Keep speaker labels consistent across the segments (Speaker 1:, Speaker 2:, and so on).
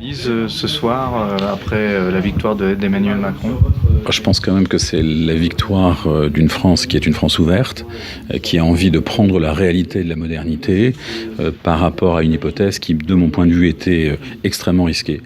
Speaker 1: Ce soir, après la victoire d'Emmanuel Macron?
Speaker 2: Je pense quand même que c'est la victoire d'une France qui est une France ouverte, qui a envie de prendre la réalité de la modernité par rapport à une hypothèse qui, de mon point de vue, était extrêmement risquée.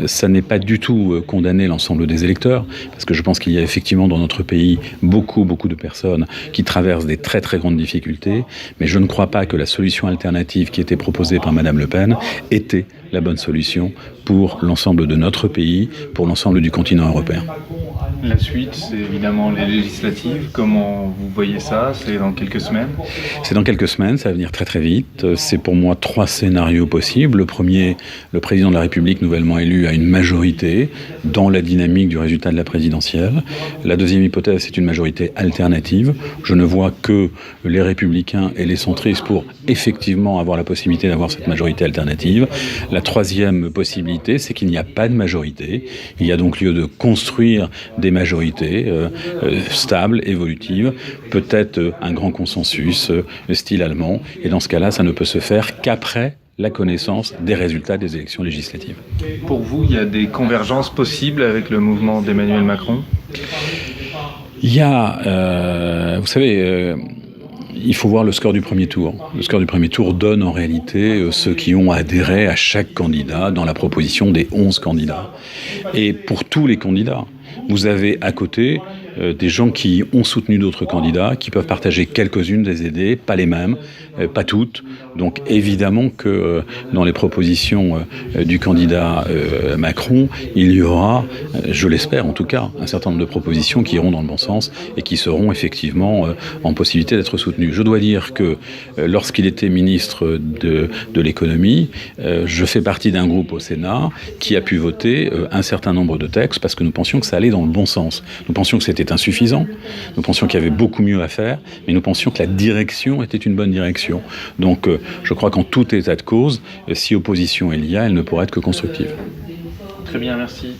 Speaker 2: Ça n'est pas du tout condamner l'ensemble des électeurs, parce que je pense qu'il y a effectivement dans notre pays beaucoup de personnes qui traversent des très grandes difficultés, mais je ne crois pas que la solution alternative qui était proposée par Madame Le Pen était la bonne solution pour l'ensemble de notre pays, pour l'ensemble du continent européen.
Speaker 1: La suite, c'est évidemment les législatives. Comment vous voyez ça? C'est dans quelques semaines?
Speaker 2: C'est dans quelques semaines, ça va venir très vite. C'est pour moi 3 scénarios possibles. Le premier, le président de la République nouvellement élu a une majorité dans la dynamique du résultat de la présidentielle. La deuxième hypothèse, c'est une majorité alternative. Je ne vois que les Républicains et les centristes pour effectivement avoir la possibilité d'avoir cette majorité alternative. La troisième possibilité, c'est qu'il n'y a pas de majorité. Il y a donc lieu de construire des majorités stables, évolutives, peut-être un grand consensus style allemand. Et dans ce cas-là, ça ne peut se faire qu'après la connaissance des résultats des élections législatives.
Speaker 1: Pour vous, il y a des convergences possibles avec le mouvement d'Emmanuel Macron?
Speaker 2: Il y a, vous savez, il faut voir le score du premier tour. Le score du premier tour donne en réalité ceux qui ont adhéré à chaque candidat dans la proposition des 11 candidats. Et pour tous les candidats, vous avez à côté des gens qui ont soutenu d'autres candidats, qui peuvent partager quelques-unes des idées, pas les mêmes, pas toutes. Donc évidemment que dans les propositions du candidat Macron, il y aura, je l'espère en tout cas, un certain nombre de propositions qui iront dans le bon sens et qui seront effectivement en possibilité d'être soutenues. Je dois dire que lorsqu'il était ministre de l'économie, je fais partie d'un groupe au Sénat qui a pu voter un certain nombre de textes parce que nous pensions que ça allait dans le bon sens. Nous pensions que c'était insuffisant, nous pensions qu'il y avait beaucoup mieux à faire, mais nous pensions que la direction était une bonne direction. Donc je crois qu'en tout état de cause, si opposition il y a, elle ne pourra être que constructive.
Speaker 1: Très bien, merci.